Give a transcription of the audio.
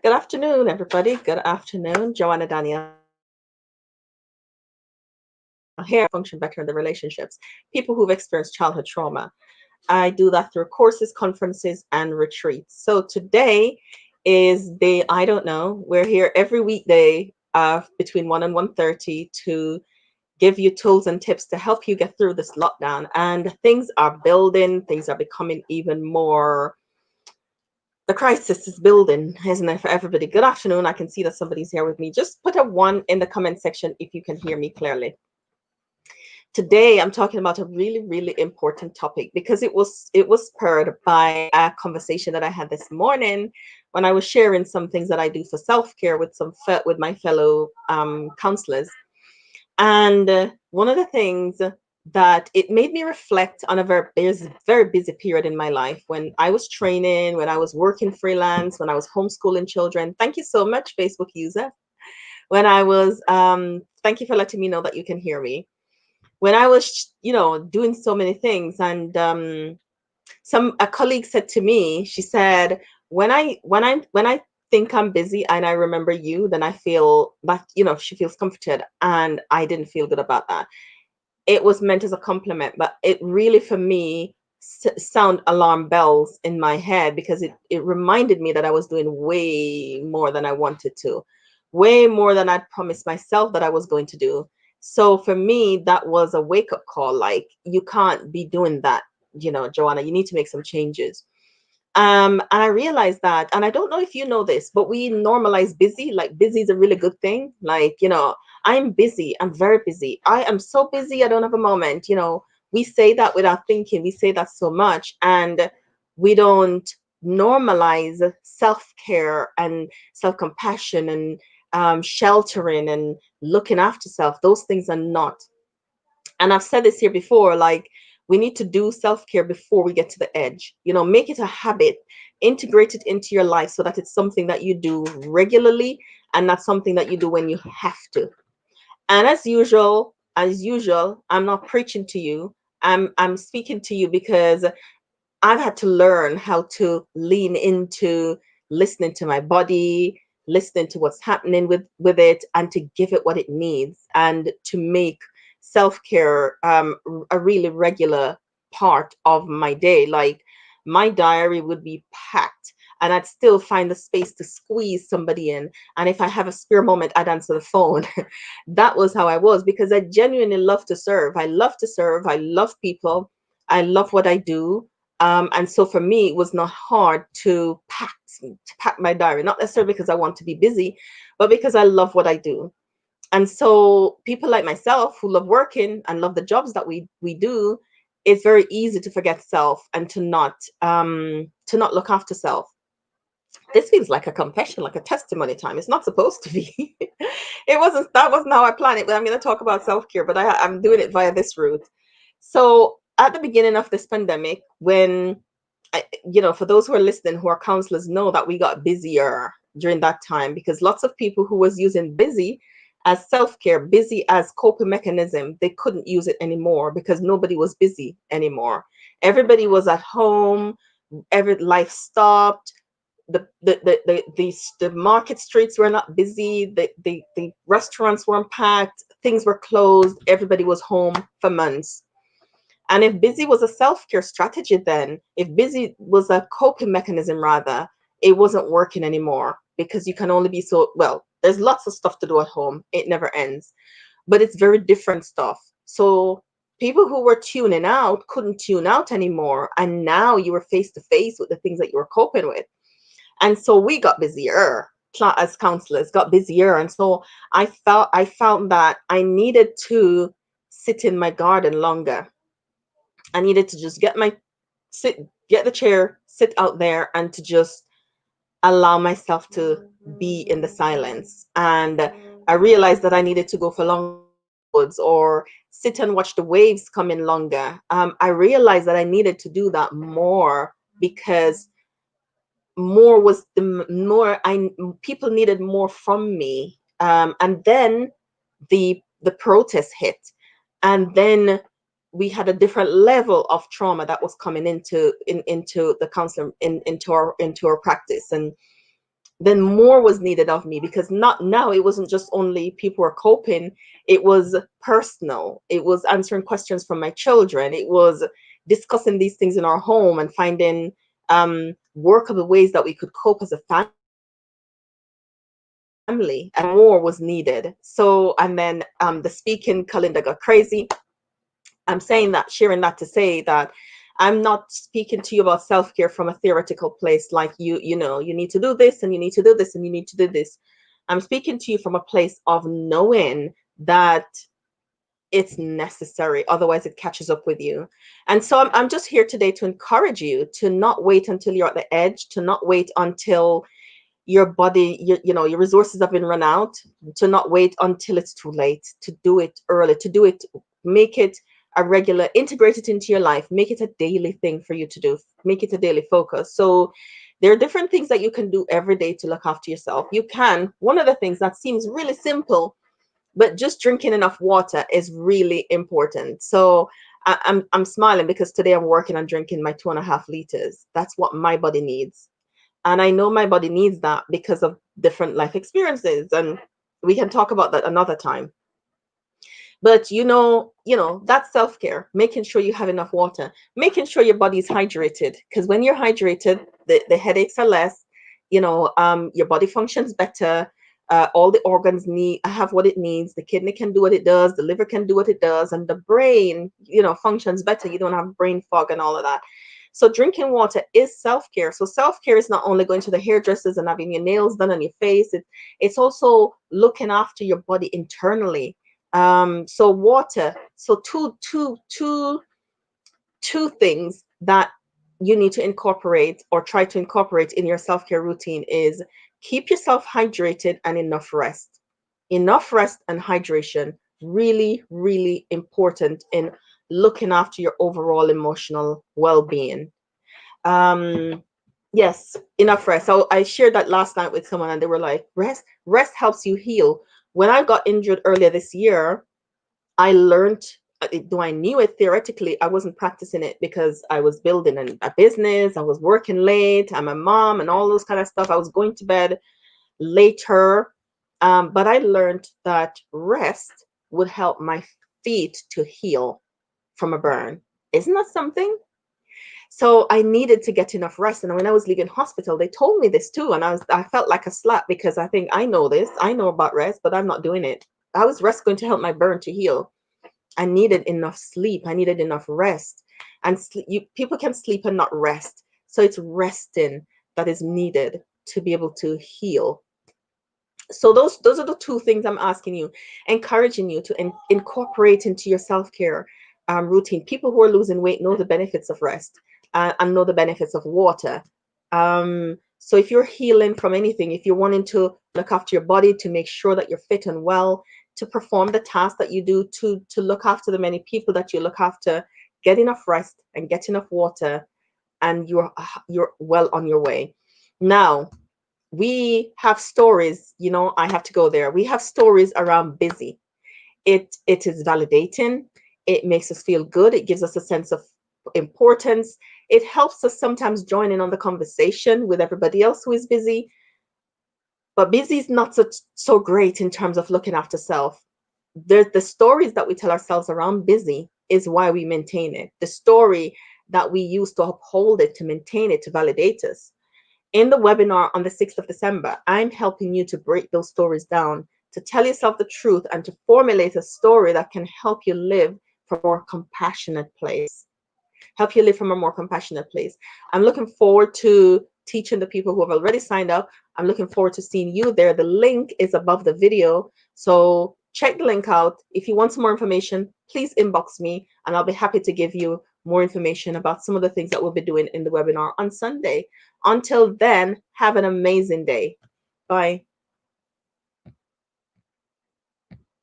Good afternoon, everybody. Good afternoon. Joanna Danielle here. Function better in the relationships. People who've experienced childhood trauma. I do that through courses, conferences, and retreats. So today is day, I don't know. We're here every weekday between 1 and 1:30 to give you tools and tips to help you get through this lockdown. And things are building, things are becoming even more, the crisis is building, isn't it, for everybody? Good afternoon. I can see that somebody's here with me. Just put a one in the comment section if you can hear me clearly. Today, I'm talking about a really, really important topic because it was spurred by a conversation that I had this morning when I was sharing some things that I do for self-care with with my fellow counselors. And one of the things that it made me reflect on a very busy period in my life when I was training, when I was working freelance, when I was homeschooling children. Thank you so much, Facebook user. When I was, thank you for letting me know that you can hear me. When I was, doing so many things, and a colleague said to me, she said, when I think I'm busy and I remember you, then I feel that, she feels comforted, and I didn't feel good about that. It was meant as a compliment, but it really, for me, sound alarm bells in my head because it reminded me that I was doing way more than I wanted to, way more than I'd promised myself that I was going to do. So for me, that was a wake up call. Like, you can't be doing that, Joanna, you need to make some changes. And I realized that, and I don't know if you know this, but we normalize busy. Like, busy is a really good thing. Like, I'm busy. I'm very busy. I am so busy. I don't have a moment. We say that without thinking. We say that so much, and we don't normalize self-care and self-compassion and sheltering and looking after self. Those things are not, and I've said this here before, like, we need to do self-care before we get to the edge. Make it a habit, integrate it into your life so that it's something that you do regularly and not something that you do when you have to. And as usual, I'm not preaching to you. I'm speaking to you because I've had to learn how to lean into listening to my body, listening to what's happening with it, and to give it what it needs, and to make self-care a really regular part of my day. Like, my diary would be packed, and I'd still find the space to squeeze somebody in. And if I have a spare moment, I'd answer the phone. That was how I was, because I genuinely love to serve. I love to serve. I love people. I love what I do. And so for me, it was not hard to pack my diary, not necessarily because I want to be busy, but because I love what I do. And so people like myself who love working and love the jobs that we do, it's very easy to forget self and to not look after self. This feels like a confession, like a testimony time. It's not supposed to be. That wasn't how I planned it, but I'm going to talk about self-care, but I'm doing it via this route. So at the beginning of this pandemic, when for those who are listening, who are counselors, know that we got busier during that time, because lots of people who was using busy as self-care, busy as coping mechanism, they couldn't use it anymore because nobody was busy anymore. Everybody was at home. Every life stopped. The market streets were not busy. The restaurants weren't packed. Things were closed. Everybody was home for months. And if busy was a self-care strategy, then if busy was a coping mechanism, rather, it wasn't working anymore, because you can only be so well. There's lots of stuff to do at home. It never ends, but it's very different stuff. So people who were tuning out couldn't tune out anymore. And now you were face to face with the things that you were coping with. And so we got busier as counselors, got busier. And so I found that I needed to sit in my garden longer. I needed to just get the chair, sit out there, and to just allow myself to be in the silence. And I realized that I needed to go for long woods or sit and watch the waves come in longer. I realized that I needed to do that more, because more was the more I people needed more from me. And then the protest hit, and then we had a different level of trauma that was coming into the counseling, into our practice. And then more was needed of me, because not now it wasn't just only people were coping, it was personal, it was answering questions from my children, it was discussing these things in our home and finding workable ways that we could cope as a family, and more was needed. So, and then the speaking calendar got crazy. I'm saying that, sharing that to say that I'm not speaking to you about self-care from a theoretical place, like you know, you need to do this and you need to do this and you need to do this. I'm speaking to you from a place of knowing that it's necessary, otherwise it catches up with you. And so I'm just here today to encourage you to not wait until you're at the edge, to not wait until your body, your resources have been run out, to not wait until it's too late, to do it early, to do it, make it a regular, integrate it into your life, make it a daily thing for you to do, make it a daily focus. So there are different things that you can do every day to look after yourself. You can, one of the things that seems really simple, but just drinking enough water is really important. So I'm smiling because today I'm working on drinking my 2.5 liters. That's what my body needs. And I know my body needs that because of different life experiences. And we can talk about that another time. But that's self-care, making sure you have enough water, making sure your body is hydrated. Because when you're hydrated, the headaches are less, your body functions better. All the organs have what it needs. The kidney can do what it does, the liver can do what it does, and the brain, functions better. You don't have brain fog and all of that. So drinking water is self-care. So self-care is not only going to the hairdressers and having your nails done on your face. It's also looking after your body internally. So water. So two things that you need to incorporate or try to incorporate in your self-care routine is keep yourself hydrated and enough rest. Enough rest and hydration, really, really important in looking after your overall emotional well-being. Um, yes, enough rest. So I shared that last night with someone and they were like, rest helps you heal. When I got injured earlier this year, I learned, though I knew it theoretically, I wasn't practicing it because I was building a business, I was working late, I'm a mom, and all those kind of stuff. I was going to bed later. But I learned that rest would help my feet to heal from a burn. Isn't that something? So I needed to get enough rest. And when I was leaving hospital, they told me this too. And I felt like a slap because I think I know this, I know about rest, but I'm not doing it. How is rest going to help my burn to heal? I needed enough sleep. I needed enough rest. And people can sleep and not rest. So it's resting that is needed to be able to heal. So those are the two things I'm asking you, encouraging you to incorporate into your self-care routine. People who are losing weight know the benefits of rest, and know the benefits of water. So if you're healing from anything, if you're wanting to look after your body, to make sure that you're fit and well, to perform the tasks that you do, to look after the many people that you look after, get enough rest and get enough water, and you're well on your way. Now, we have stories, I have to go there. We have stories around busy. It is validating. It makes us feel good. It gives us a sense of importance. It helps us sometimes join in on the conversation with everybody else who is busy. But busy is not so great in terms of looking after self. The stories that we tell ourselves around busy is why we maintain it. The story that we use to uphold it, to maintain it, to validate us. In the webinar on the 6th of December, I'm helping you to break those stories down, to tell yourself the truth, and to formulate a story that can help you live from a more compassionate place. Help you live from a more compassionate place. I'm looking forward to teaching the people who have already signed up. I'm looking forward to seeing you there. The link is above the video. So check the link out. If you want some more information, please inbox me and I'll be happy to give you more information about some of the things that we'll be doing in the webinar on Sunday. Until then, have an amazing day. Bye.